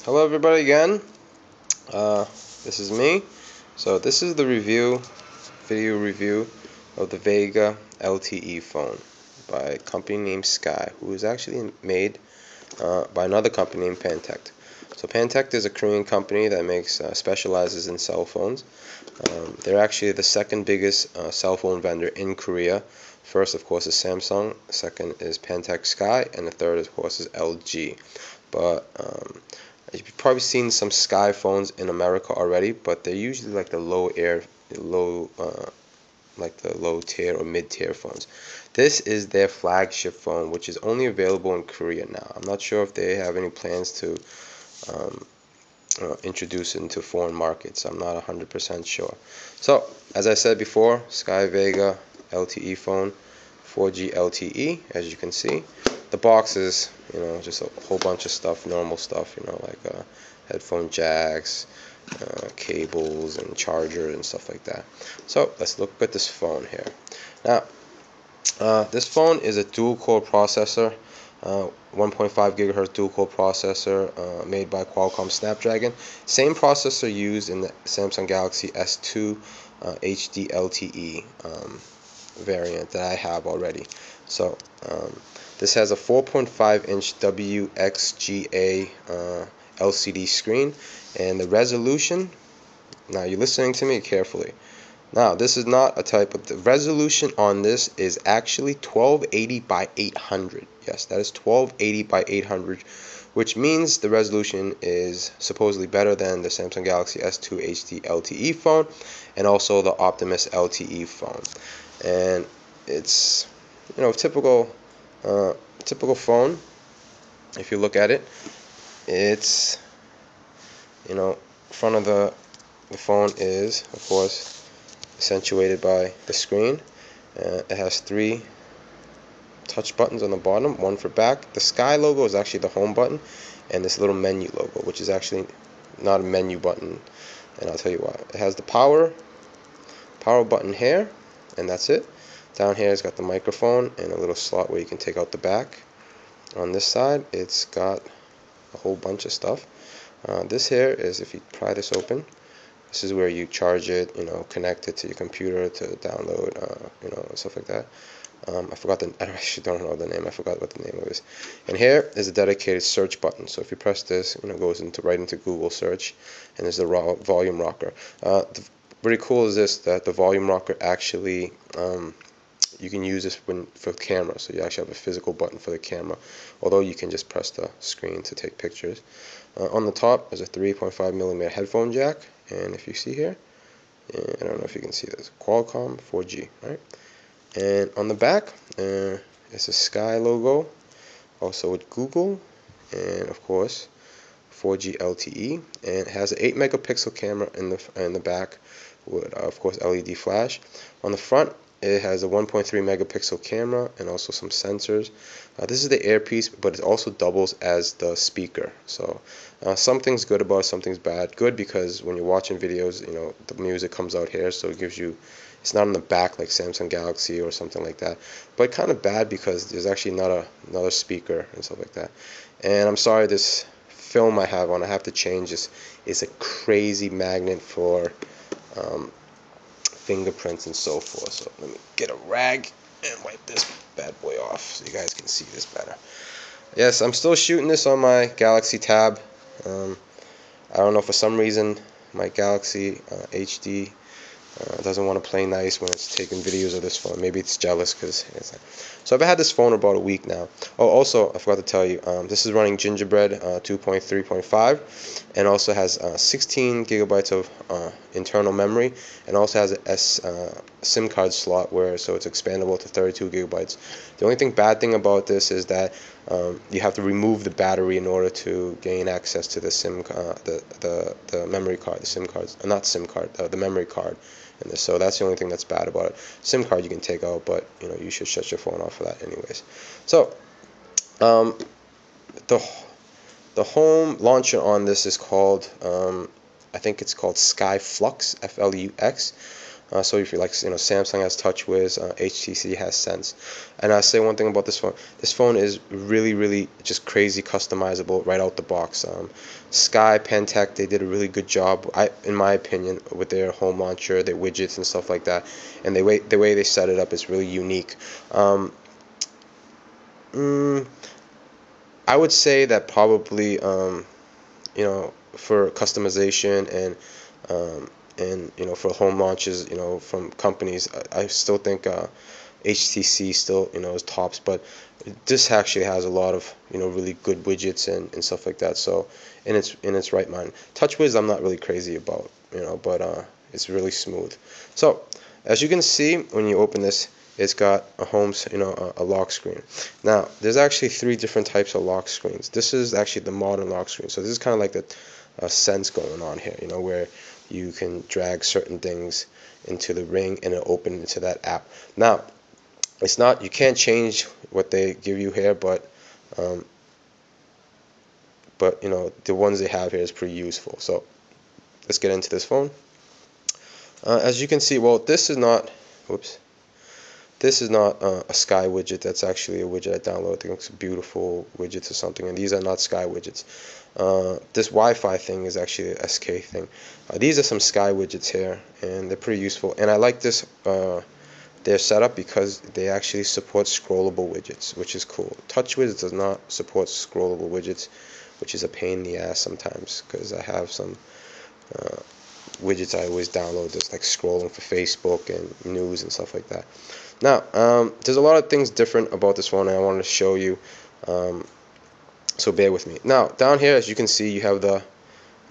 Hello everybody again. This is me. So this is the video review of the Vega LTE phone by a company named Sky, who is actually made by another company named Pantect. So Pantect is a Korean company that specializes in cell phones. They're actually the second biggest cell phone vendor in Korea. First, of course, is Samsung. Second is Pantect Sky, and the third, of course, is LG. But you've probably seen some Sky phones in America already, but they're usually like the low tier or mid tier phones. This is their flagship phone, which is only available in Korea now. I'm not sure if they have any plans to um, introduce it into foreign markets. I'm not 100% sure. So, as I said before, Sky Vega LTE phone, 4G LTE, as you can see. The box is, just a whole bunch of stuff, normal stuff, like headphone jacks, cables, and charger and stuff like that. So let's look at this phone here. Now, this phone is a dual-core processor, 1.5 gigahertz dual-core processor made by Qualcomm Snapdragon. Same processor used in the Samsung Galaxy S2 HD LTE variant that I have already. So this has a 4.5-inch WXGA LCD screen, and the resolution, now you're listening to me carefully. Now, this is not a type of, the resolution on this is actually 1280 by 800. Yes, that is 1280 by 800, which means the resolution is supposedly better than the Samsung Galaxy S2 HD LTE phone and also the Optimus LTE phone. And it's, typical phone. If you look at it, it's, front of the phone is, of course, accentuated by the screen. It has 3 touch buttons on the bottom, one for back. The Sky logo is actually the home button, and this little menu logo, which is actually not a menu button, and I'll tell you why. It has the power button here, and that's it. Down here it's got the microphone and a little slot where you can take out the back. On this side it's got a whole bunch of stuff. This here is, if you pry this open, this is where you charge it, connect it to your computer to download, stuff like that. I actually don't know the name. I forgot what the name of it is. And here is a dedicated search button. So if you press this, it goes right into Google search, and there's the volume rocker. Pretty cool is this, that the volume rocker actually, you can use this for camera. So you actually have a physical button for the camera, although you can just press the screen to take pictures. On the top is a 3.5mm headphone jack, and if you see here, I don't know if you can see this, Qualcomm 4G, right? And on the back, it's a Sky logo, also with Google, and of course 4G LTE, and it has an 8-megapixel camera in the back with, of course, LED flash. On the front, it has a 1.3 megapixel camera and also some sensors. This is the earpiece, but it also doubles as the speaker. So something's good about it, something's bad. Good because when you're watching videos, the music comes out here, so it gives you, it's not in the back like Samsung Galaxy or something like that. But kind of bad because there's actually not another speaker and stuff like that. And I'm sorry, this film I have to change this. It's a crazy magnet for fingerprints and so forth. So let me get a rag and wipe this bad boy off so you guys can see this better. Yes, I'm still shooting this on my Galaxy Tab. I don't know, for some reason my Galaxy HD doesn't want to play nice when it's taking videos of this phone. Maybe it's jealous because so I've had this phone about a week now. Oh, also I forgot to tell you, this is running Gingerbread 2.3.5, and also has 16 gigabytes of internal memory, and also has a SIM card slot so it's expandable to 32 gigabytes. The only bad thing about this is that you have to remove the battery in order to gain access to the the memory card, the SIM cards, not SIM card, the memory card. And so that's the only thing that's bad about it. SIM card you can take out, but you should shut your phone off for that anyways. So the home launcher on this is called, I think it's called Sky Flux, Flux. So if you like, Samsung has TouchWiz, HTC has Sense. And I say one thing about this phone. This phone is really, really just crazy customizable right out the box. Sky, Pentec, they did a really good job, in my opinion, with their home launcher, their widgets and stuff like that. And the way they set it up is really unique. I would say that probably, for customization and for home launches, from companies, I still think HTC still, is tops, but this actually has a lot of, really good widgets and stuff like that. So in its right mind, TouchWiz I'm not really crazy about, but it's really smooth. So as you can see when you open this, it's got a lock screen. Now there's actually 3 different types of lock screens. This is actually the modern lock screen. So this is kind of like the sense going on here, where you can drag certain things into the ring and it'll open into that app. Now it's not, you can't change what they give you here, but the ones they have here is pretty useful. So let's get into this phone. As you can see, well, this is not, this is not a Sky widget. That's actually a widget I downloaded. I think it's a beautiful widget or something, and these are not Sky widgets. This Wi-Fi thing is actually a SK thing. These are some Sky widgets here, and they're pretty useful. And I like this their setup because they actually support scrollable widgets, which is cool. TouchWiz does not support scrollable widgets, which is a pain in the ass sometimes, because I have some widgets I always download that's like scrolling for Facebook and news and stuff like that. Now, there's a lot of things different about this phone, and I wanted to show you, so bear with me. Now, down here, as you can see, you have the,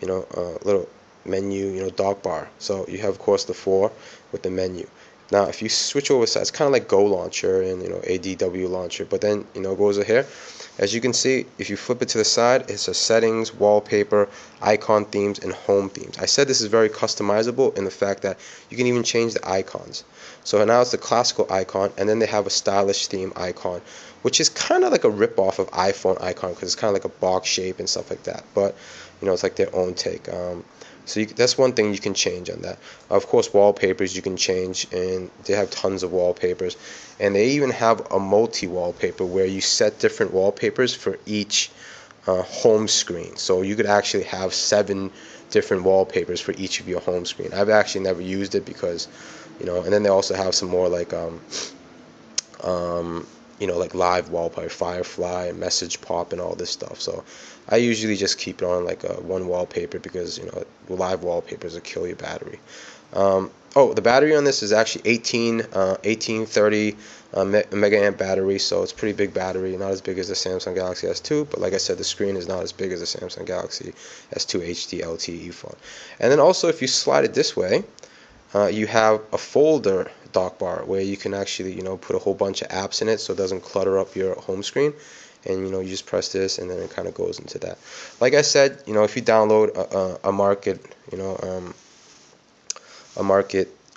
little menu, dock bar. So you have, of course, the 4 with the menu. Now, if you switch over sides, it's kind of like Go Launcher and, ADW Launcher, but then, it goes over here. As you can see, if you flip it to the side, it's a settings, wallpaper, icon themes, and home themes. I said this is very customizable in the fact that you can even change the icons. So now it's the classical icon, and then they have a stylish theme icon, which is kind of like a rip-off of iPhone icon because it's kind of like a box shape and stuff like that. But, it's like their own take. So that's one thing you can change on that. Of course, wallpapers you can change, and they have tons of wallpapers. And they even have a multi-wallpaper where you set different wallpapers for each home screen. So you could actually have 7 different wallpapers for each of your home screen. I've actually never used it because, and then they also have some more like like live wallpaper, Firefly, and Message Pop, and all this stuff. So I usually just keep it on like one wallpaper because live wallpapers will kill your battery. The battery on this is actually 1830 mega amp battery, so it's a pretty big battery. Not as big as the Samsung Galaxy S2, but like I said, the screen is not as big as the Samsung Galaxy S2 HD LTE phone. And then also, if you slide it this way, you have a folder dock bar where you can actually put a whole bunch of apps in it so it doesn't clutter up your home screen. And you just press this, and then it kind of goes into that. Like I said, if you download a market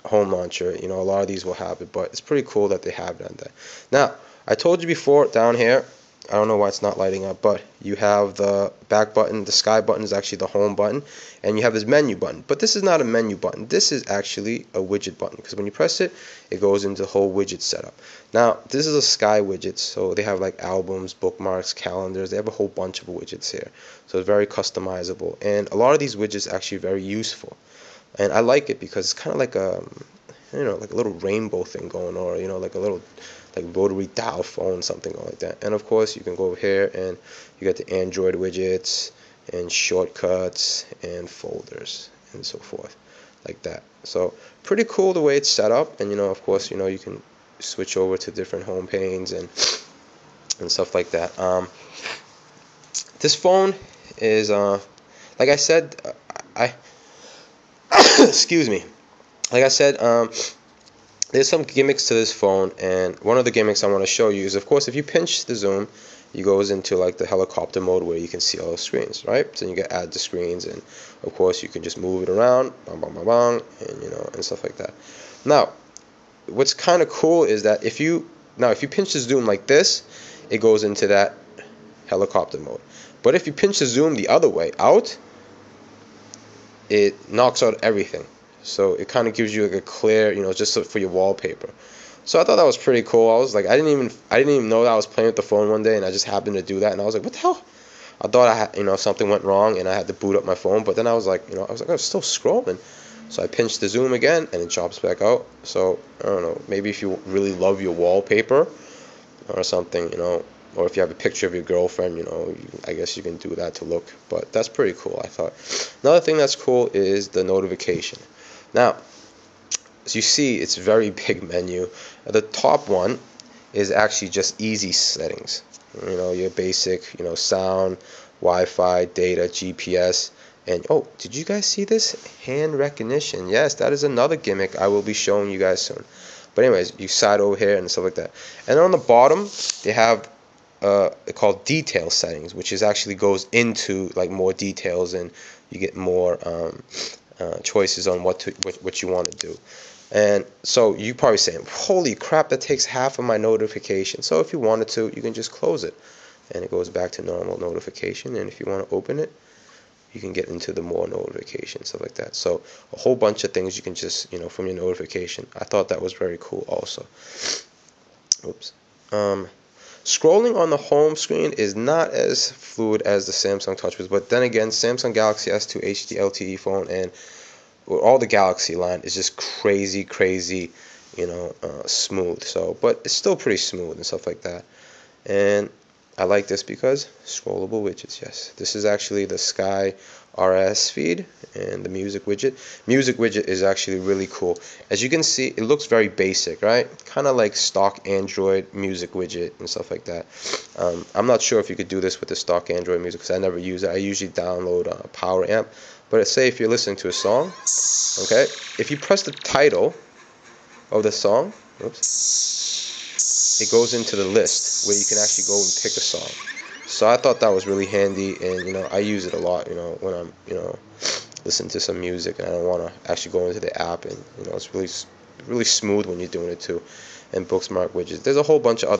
home launcher, a lot of these will have it, but it's pretty cool that they have it on there. Now, I told you before down here, I don't know why it's not lighting up, but you have the back button. The Sky button is actually the home button, and you have this menu button. But this is not a menu button. This is actually a widget button, because when you press it, it goes into the whole widget setup. Now, this is a Sky widget, so they have like albums, bookmarks, calendars. They have a whole bunch of widgets here, so it's very customizable. And a lot of these widgets are actually very useful, and I like it because it's kind of like a, like a little rainbow thing going on, like a little like rotary dial phone, something like that. And of course, you can go over here and you got the Android widgets and shortcuts and folders and so forth, like that. So pretty cool the way it's set up. And of course, you can switch over to different home panes and stuff like that. This phone is like I said, excuse me. Like I said, there's some gimmicks to this phone, and one of the gimmicks I want to show you is, of course, if you pinch the zoom, it goes into like the helicopter mode where you can see all the screens, right? So you can add the screens, and of course you can just move it around, bang, bang, bang, bang, and and stuff like that. Now, what's kind of cool is that if you pinch the zoom like this, it goes into that helicopter mode. But if you pinch the zoom the other way out, it knocks out everything. so it kind of gives you like a clear, just for your wallpaper. So I thought that was pretty cool. I was like, I didn't even know that I was playing with the phone one day, and I just happened to do that, and I was like, what the hell? I thought I had, something went wrong, and I had to boot up my phone. But then I was like, I was still scrolling. So I pinched the zoom again, and it drops back out. So I don't know, maybe if you really love your wallpaper or something, or if you have a picture of your girlfriend, I guess you can do that to look. But that's pretty cool, I thought. Another thing that's cool is the notification. Now, as you see, it's a very big menu. The top one is actually just easy settings. Your basic, sound, Wi-Fi, data, GPS, and oh, did you guys see this? Hand recognition. Yes, that is another gimmick I will be showing you guys soon. But anyways, you slide over here and stuff like that. And on the bottom, they have called detail settings, which is actually goes into like more details, and you get more choices on what you want to do. And so you probably saying, holy crap, that takes half of my notification. So if you wanted to, you can just close it, and it goes back to normal notification. And if you want to open it, you can get into the more notifications, stuff like that. So a whole bunch of things you can just, from your notification. I thought that was very cool also. Oops. Scrolling on the home screen is not as fluid as the Samsung Touch was, but then again, Samsung Galaxy S2 HD LTE phone and all the Galaxy line is just crazy, smooth. So, but it's still pretty smooth and stuff like that. And I like this because scrollable widgets. Yes, this is actually the Sky RS feed and the music widget. Music widget is actually really cool. As you can see, it looks very basic, right? Kind of like stock Android music widget and stuff like that. I'm not sure if you could do this with the stock Android music because I never use it. I usually download a Power Amp. But say if you're listening to a song, okay, if you press the title of the song, oops, it goes into the list where you can actually go and pick a song. So I thought that was really handy, and I use it a lot, when I'm listening to some music and I don't want to actually go into the app, and it's really smooth when you're doing it too. And bookmark widgets. There's a whole bunch of other